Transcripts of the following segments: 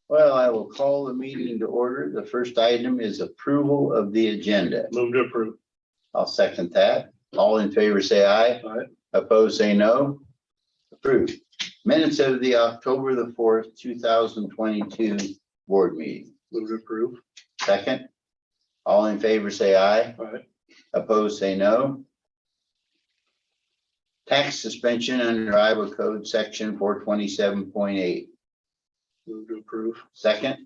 Well, I will call the meeting to order. The first item is approval of the agenda. Move to approve. I'll second that. All in favor, say aye. Aye. Opposed, say no. Approved. Minutes of the October the 4th, 2022 board meeting. Move to approve. Second. All in favor, say aye. Aye. Opposed, say no. Tax suspension under Iowa Code Section 427.8. Move to approve. Second.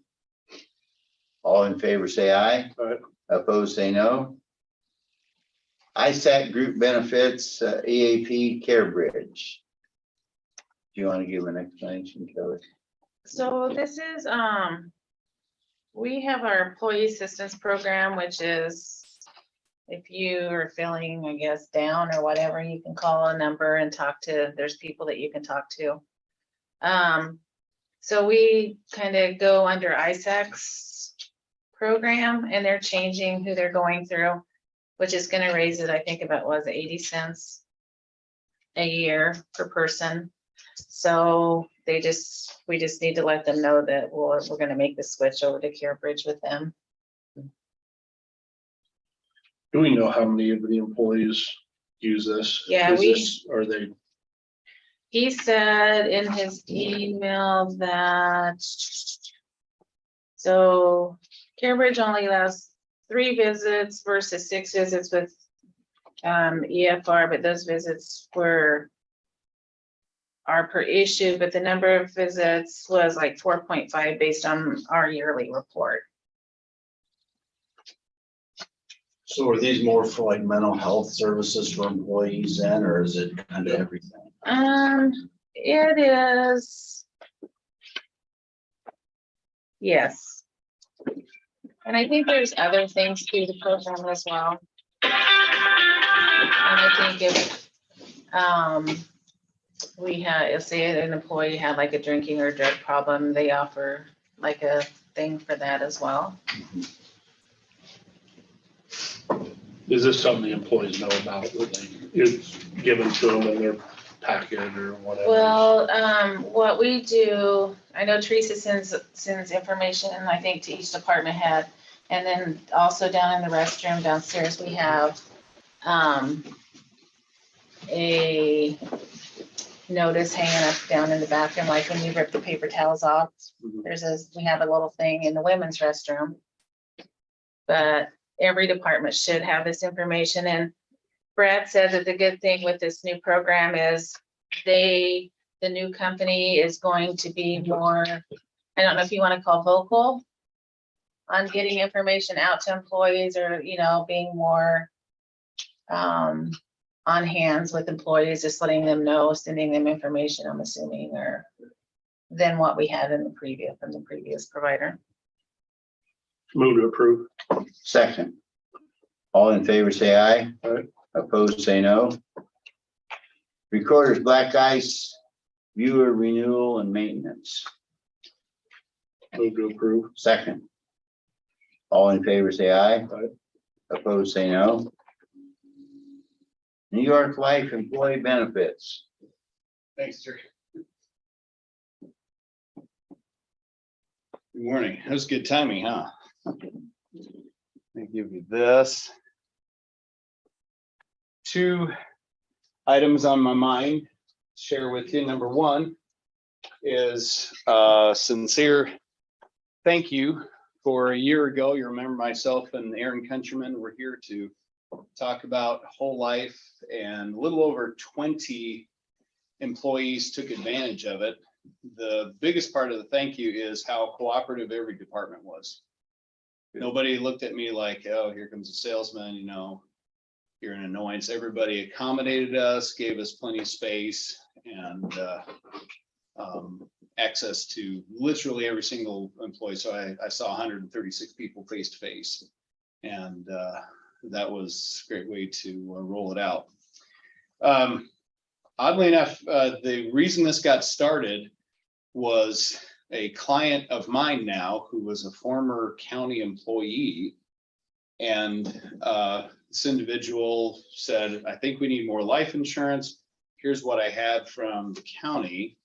All in favor, say aye. Aye. Opposed, say no. ISAC group benefits, EAP Care Bridge. Do you want to give an explanation, Kelly? So this is, we have our employee assistance program, which is if you are feeling, I guess, down or whatever, you can call a number and talk to, there's people that you can talk to. So we kind of go under ISAC's program and they're changing who they're going through, which is going to raise it, I think about was 80 cents a year per person. So we just need to let them know that we're going to make the switch over to Care Bridge with them. Do we know how many of the employees use this? Yeah, Are they? He said in his email that, so Care Bridge only allows 3 visits versus 6 visits with EFR, but those visits are per issue, but the number of visits was like 4.5 based on our yearly report. So are these more for like mental health services for employees then, or is it kind of everything? It is. Yes. And I think there's other things through the program as well. And I think if we had, if say an employee had like a drinking or drug problem, they offer like a thing for that as well. Is this something the employees know about? It's given to them in their packet or whatever? Well, what we do, I know Teresa sends information, I think, to each department head. And then also down in the restroom downstairs, we have a notice hanging up down in the bathroom, like when you rip the paper towels off. We have a little thing in the women's restroom. But every department should have this information. And Brad said that the good thing with this new program is the new company is going to be more, I don't know if you want to call vocal on getting information out to employees, or, you know, being more on hands with employees, just letting them know, sending them information, I'm assuming, or than what we had in the previous provider. Move to approve. Second. All in favor, say aye. Aye. Opposed, say no. Recorder's black ice, viewer renewal and maintenance. Move to approve. Second. All in favor, say aye. Aye. Opposed, say no. New York Life employee benefits. Thanks, sir. Good morning. That was good timing, huh? Let me give you this. 2 items on my mind to share with you. Number 1 is a sincere thank you. For a year ago, you remember myself and Aaron Countryman were here to talk about whole life, and a little over 20 employees took advantage of it. The biggest part of the thank you is how cooperative every department was. Nobody looked at me like, oh, here comes a salesman, you know, you're an annoyance. Everybody accommodated us, gave us plenty of space and access to literally every single employee. So I saw 136 people face to face, and that was a great way to roll it out. Oddly enough, the reason this got started was a client of mine now who was a former county employee, and this individual said, I think we need more life insurance. Here's what I had from the county.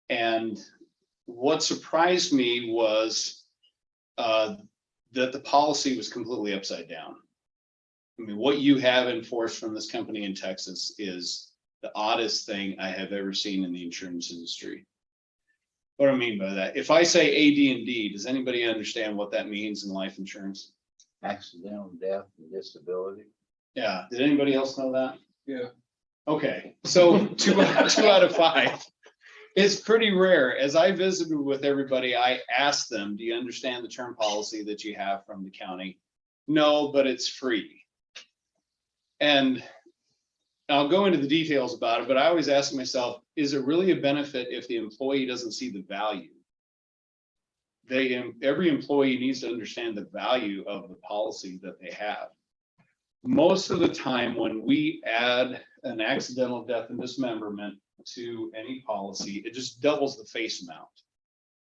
And what surprised me was that the policy was completely upside down. I mean, what you have enforced from this company in Texas is the oddest thing I have ever seen in the insurance industry. What do I mean by that? If I say AD&D, does anybody understand what that means in life insurance? Accidental death and disability. Yeah, did anybody else know that? Yeah. Okay, so two out of five. It's pretty rare. As I visited with everybody, I asked them, do you understand the term policy that you have from the county? No, but it's free. And I'll go into the details about it, but I always ask myself, is it really a benefit if the employee doesn't see the value? Every employee needs to understand the value of the policy that they have. Most of the time when we add an accidental death and dismemberment to any policy, it just doubles the face amount.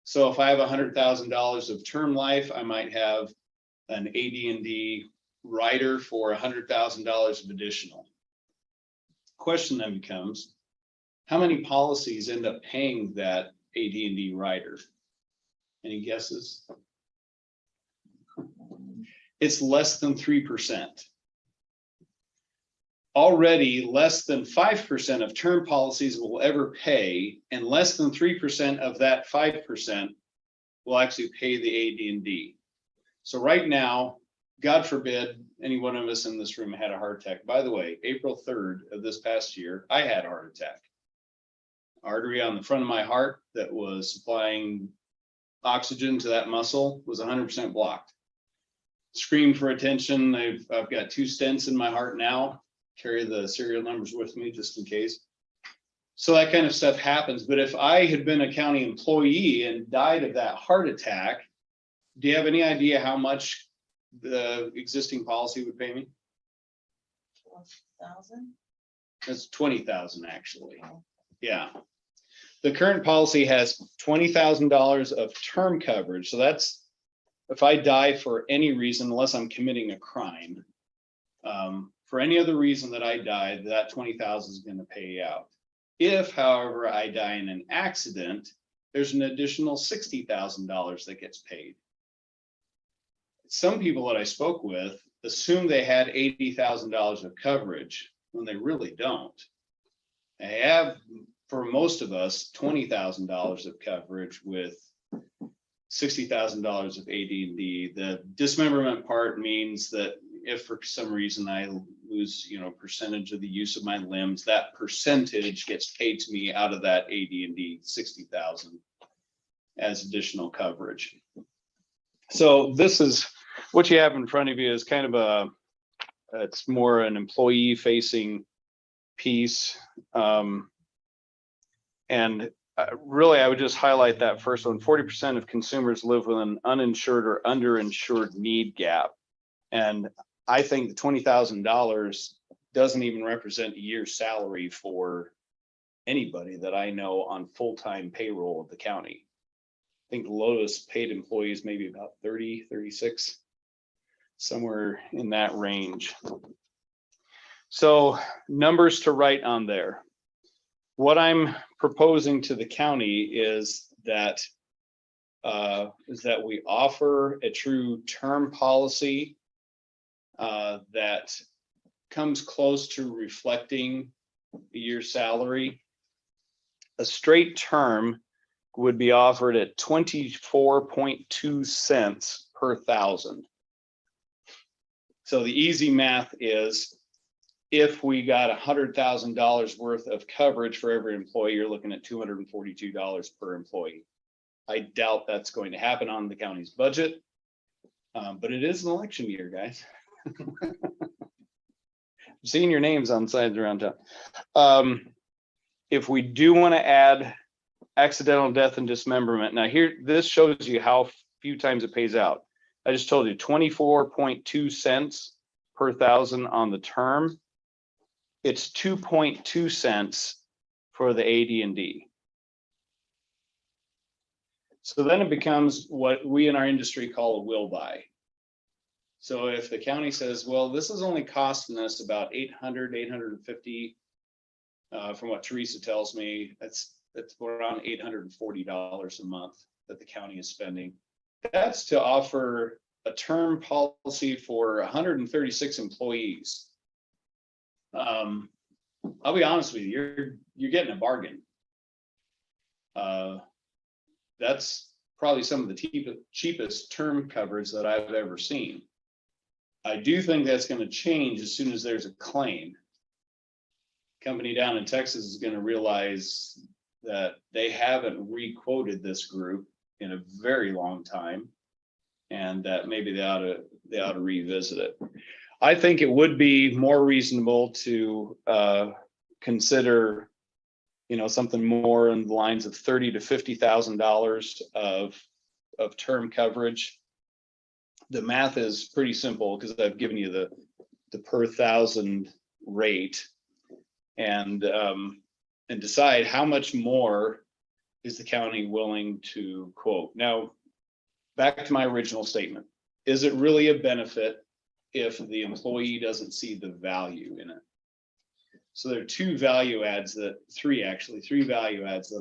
So if I have $100,000 of term life, I might have an AD&D rider for $100,000 of additional. Question then becomes, how many policies end up paying that AD&D rider? Any guesses? It's less than 3%. Already less than 5% of term policies will ever pay, and less than 3% of that 5% will actually pay the AD&D. So right now, God forbid any one of us in this room had a heart attack. By the way, April 3rd of this past year, I had a heart attack. Artery on the front of my heart that was supplying oxygen to that muscle was 100% blocked. Screamed for attention. I've got 2 stents in my heart now. Carry the serial numbers with me just in case. So that kind of stuff happens. But if I had been a county employee and died of that heart attack, do you have any idea how much the existing policy would pay me? 12,000? That's 20,000 actually. Yeah. The current policy has $20,000 of term coverage. So that's if I die for any reason, unless I'm committing a crime. For any other reason that I died, that 20,000 is going to pay out. If, however, I die in an accident, there's an additional $60,000 that gets paid. Some people that I spoke with assume they had $80,000 of coverage when they really don't. They have, for most of us, $20,000 of coverage with $60,000 of AD&D. The dismemberment part means that if for some reason I lose, percentage of the use of my limbs, that percentage gets paid to me out of that AD&D 60,000 as additional coverage. So this is what you have in front of you is kind of it's more an employee facing piece. And really, I would just highlight that first one. 40% of consumers live with an uninsured or underinsured need gap. And I think the $20,000 doesn't even represent a year's salary for anybody that I know on full-time payroll of the county. I think the lowest paid employees maybe about 30, 36, somewhere in that range. So numbers to write on there. What I'm proposing to the county is that we offer a true term policy that comes close to reflecting a year's salary. A straight term would be offered at 24.2 cents per thousand. So the easy math is if we got $100,000 worth of coverage for every employee, you're looking at $242 per employee. I doubt that's going to happen on the county's budget, but it is an election year, guys. I'm seeing your names on signs around town. If we do want to add accidental death and dismemberment, now here, this shows you how few times it pays out. I just told you 24.2 cents per thousand on the term. It's 2.2 cents for the AD&D. So then it becomes what we in our industry call a will buy. So if the county says, well, this is only costing us about 800, 850, from what Teresa tells me, that's That's around $840 a month that the county is spending. That's to offer a term policy for 136 employees. I'll be honest with you, you're getting a bargain. That's probably some of the cheapest term coverage that I've ever seen. I do think that's going to change as soon as there's a claim. Company down in Texas is going to realize that they haven't re-quoted this group in a very long time, and that maybe they ought to revisit it. I think it would be more reasonable to consider, something more in the lines of $30,000 to $50,000 of term coverage. The math is pretty simple because I've given you the per thousand rate, and decide how much more is the county willing to quote. Now, back to my original statement, is it really a benefit if the employee doesn't see the value in it? So there are three value adds that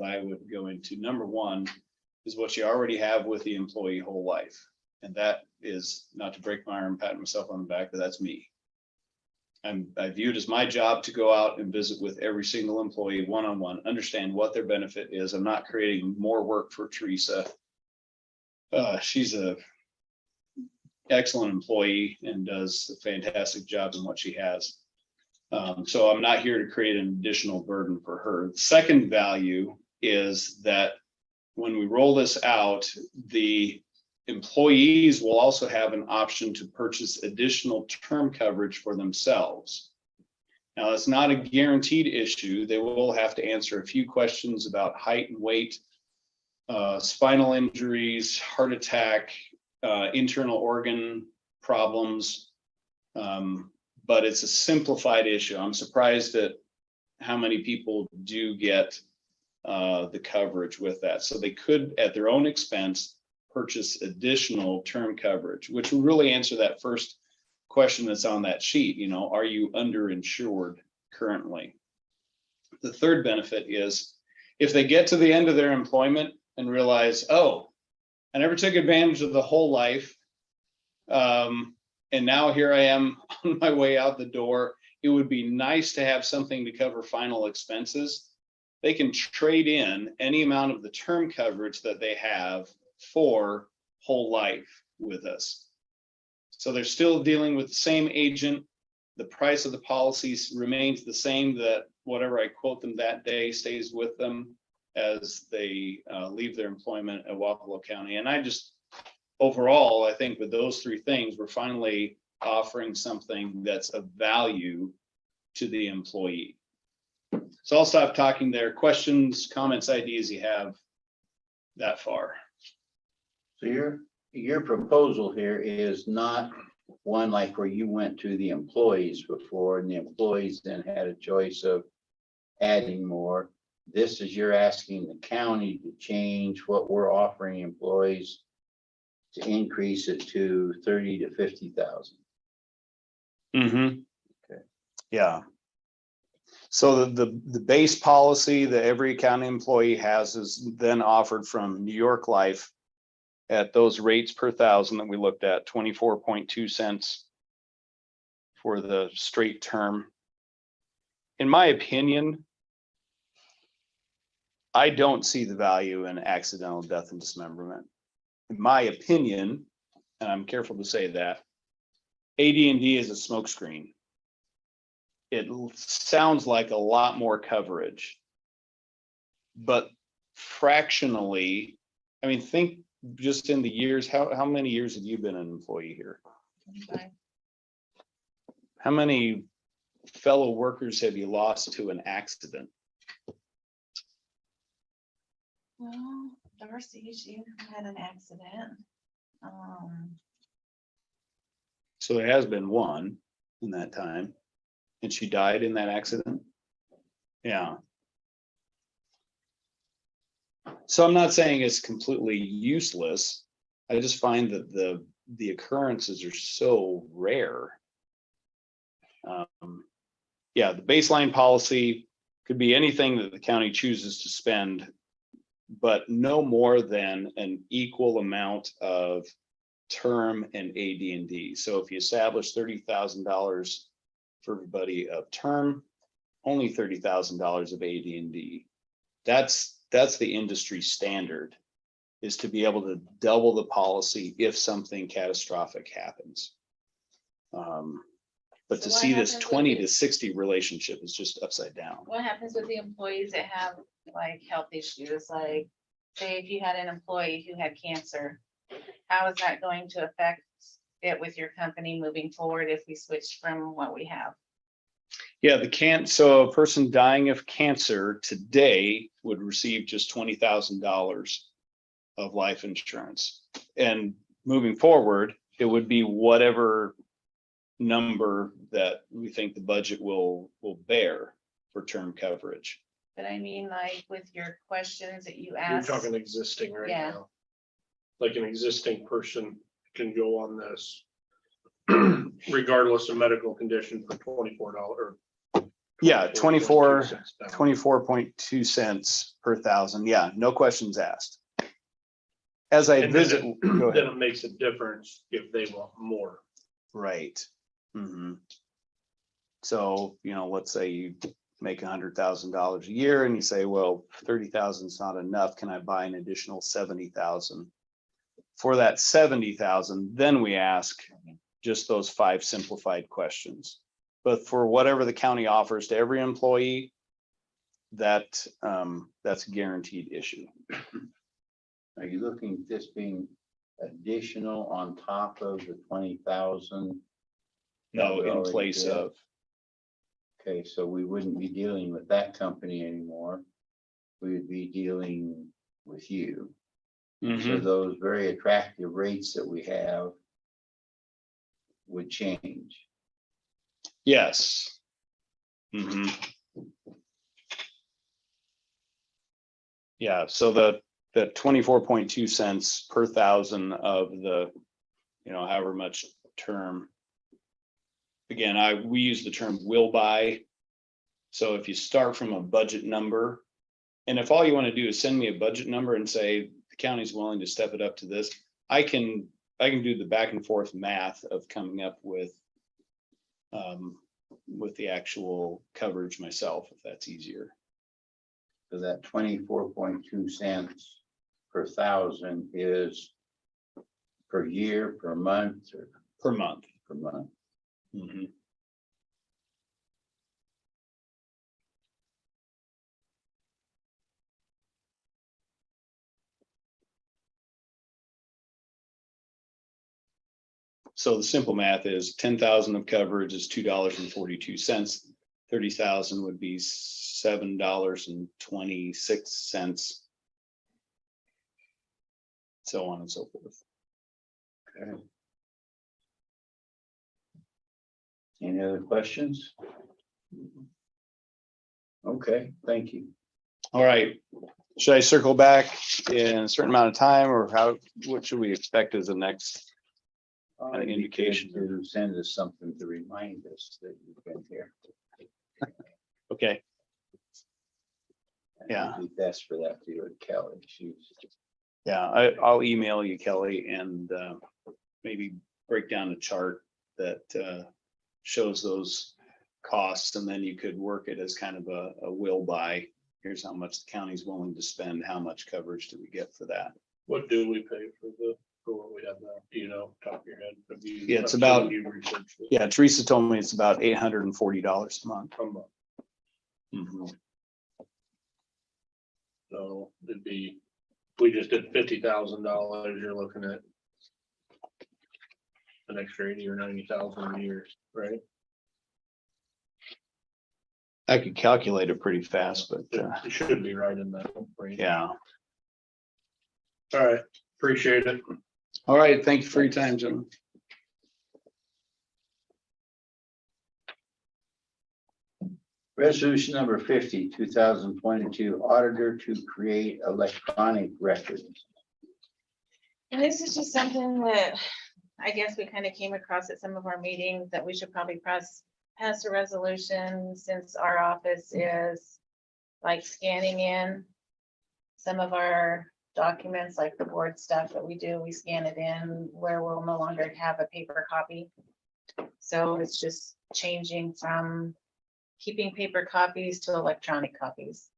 I would go into. Number one is what you already have with the employee whole life. And that is, not to break my arm, patting myself on the back, but that's me. I view it as my job to go out and visit with every single employee one-on-one, understand what their benefit is. I'm not creating more work for Teresa. She's a excellent employee and does a fantastic job in what she has. So I'm not here to create an additional burden for her. The second value is that when we roll this out, the employees will also have an option to purchase additional term coverage for themselves. Now, it's not a guaranteed issue. They will have to answer a few questions about height and weight, spinal injuries, heart attack, internal organ problems, but it's a simplified issue. I'm surprised at how many people do get the coverage with that. So they could, at their own expense, purchase additional term coverage, which will really answer that first question that's on that sheet. Are you underinsured currently? The third benefit is if they get to the end of their employment and realize, oh, I never took advantage of the whole life, and now here I am on my way out the door. It would be nice to have something to cover final expenses. They can trade in any amount of the term coverage that they have for whole life with us. So they're still dealing with the same agent. The price of the policies remains the same, that whatever I quote them that day stays with them as they leave their employment at Wapello County. And overall, I think with those three things, we're finally offering something that's of value to the employee. So I'll stop talking there. Questions, comments, ideas you have that far? So your proposal here is not one like where you went to the employees before and the employees then had a choice of adding more. This is, you're asking the county to change what we're offering employees to increase it to 30 to 50,000. Mm-hmm. Okay. Yeah. So the base policy that every county employee has is then offered from New York Life at those rates per thousand that we looked at, 24.2 cents for the straight term. In my opinion, I don't see the value in accidental death and dismemberment. In my opinion, and I'm careful to say that, AD&D is a smokescreen. It sounds like a lot more coverage, but fractionally, I mean, think just in the years, how many years have you been an employee here? Okay. How many fellow workers have you lost to an accident? Well, Darcy, she had an accident. So there has been one in that time, and she died in that accident. Yeah. So I'm not saying it's completely useless. I just find that the occurrences are so rare. Yeah, the baseline policy Could be anything that the county chooses to spend, but no more than an equal amount of term and AD&D. So if you establish $30,000 for everybody of term, only $30,000 of AD&D. That's the industry standard, is to be able to double the policy if something catastrophic happens. But to So what see this happens with 20 the- to 60 relationship is just upside down. What happens with the employees that have like health issues? Like, say if you had an employee who had cancer, how is that going to affect it with your company moving forward if we switch from what we have? Yeah, so a person dying of cancer today would receive just $20,000 of life insurance. And moving forward, it would be whatever number that we think the budget will bear for term coverage. But I mean, like with your questions that you You're asked. talking existing right Yeah. now. Like an existing person can go on this regardless of medical condition for $24. Yeah, 24.2 cents down. 24.2 cents per thousand. Yeah, no questions asked. As I And then visit, it- go Then ahead. it makes a difference if they want more. Right. So, let's say you make $100,000 a year and you say, well, 30,000 is not enough. Can I buy an additional 70,000? For that 70,000, then we ask just those 5 simplified questions. But for whatever the county offers to every employee, that's a guaranteed issue. Are you looking at this being additional on top of the 20,000? No, in Already place did. of, Okay, so we wouldn't be dealing with that company anymore. We would be dealing with you. So Mhm. those very attractive rates that we have would change. Yes. Mhm. Yeah, so the 24.2 cents per thousand of the, however much term. Again, we use the term will buy. So if you start from a budget number, and if all you want to do is send me a budget number and say the county's willing to step it up to this, I can do the back and forth math of coming up with the actual coverage myself, if that's easier. So that 24.2 cents per thousand is per year, per month, or Per month. per month. Mhm. So the simple math is 10,000 of coverage is $2.42. 30,000 would be $7.26. So on and so forth. Okay. Any other questions? Okay, thank you. All right. Should I circle back in a certain amount of time, or what should we expect as the next? An It'd be good indication. To send us something to remind us that you've been here. Okay, Yeah. It'd be best for that to do with Kelly. She's, yeah, I'll email you, Kelly, and maybe break down a chart that shows those costs, and then you could work it as kind of a will buy. Here's how much the county's willing to spend, how much coverage do we get for that? What do we pay for what we have now? Do you know, top of your head? Have you- Yeah, it's I'm about- assuming you researched it. Yeah, Teresa told me it's about $840 a month. A month. Mhm. So it'd be, if we just did $50,000, you're looking at an extra 80 or 90,000 a year, right? I could calculate it pretty fast, but It should be right in that range. yeah. All right, appreciate it. All right, thank you for your time, gentlemen. resolution number 50, 2022, auditor to create electronic records. And this is just something that I guess we kind of came across at some of our meetings that we should probably pass a resolution, since our office is like scanning in some of our documents, like the board stuff that we do, we scan it in where we'll no longer have a paper copy. So it's just changing from keeping paper copies to electronic copies.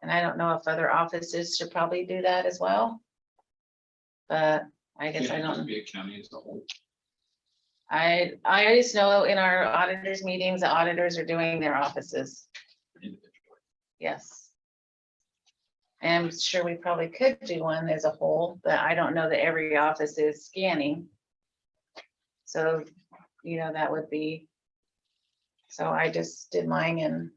And I don't know if other offices should probably do that as well. But I guess I don't. Be a county as a whole. I just know in our auditors meetings, the auditors are doing their offices. Individually. Yes. And I'm sure we probably could do one as a whole, but I don't know that every office is scanning. So, that would be. So I just did mine and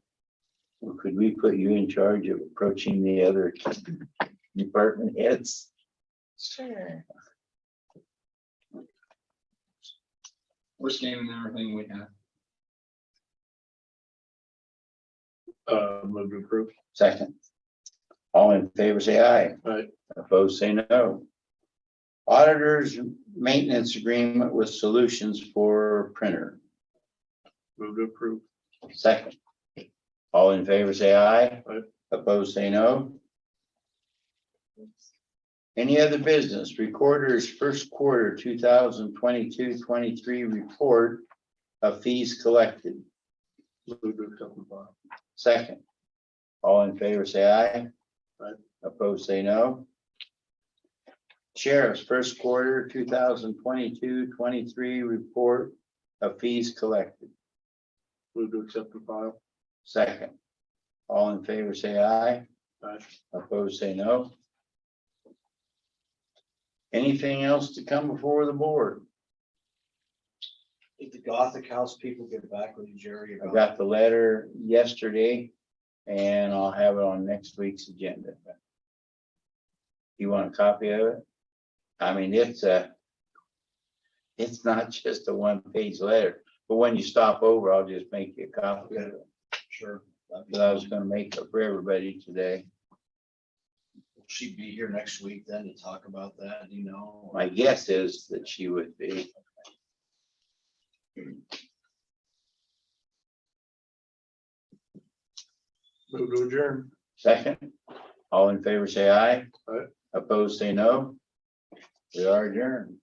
Could we put you in charge of approaching the other department heads? sure. We're scanning everything we have. Move to approve. Second. All in favor, say aye. Aye. Opposed, say no. Auditors maintenance agreement with Solutions for printer. Move to approve. Second. All in favor, say aye. Aye. Opposed, say no. Any other business? Recorder's first quarter 2022-23 report of fees collected. Move to accept and file. Second. All in favor, say aye. Aye. Opposed, say no. Sheriff's first quarter 2022-23 report of fees collected. Move to accept and file. Second. All in favor, say aye. Aye. Opposed, say no. Anything else to come before the board? Did the Gothic House people get back with you, Jerry? I got the letter yesterday and I'll have it on next week's agenda. You want a copy of it? I mean, it's not just a one-page letter, but when you stop over, I'll just make you a copy of it. Sure. But I was gonna make it for everybody today. Will she be here next week then to talk about that, do you know? My guess is that she would be. Move to adjourn. Second, all in favor, say aye. Aye. Opposed, say no. We are adjourned.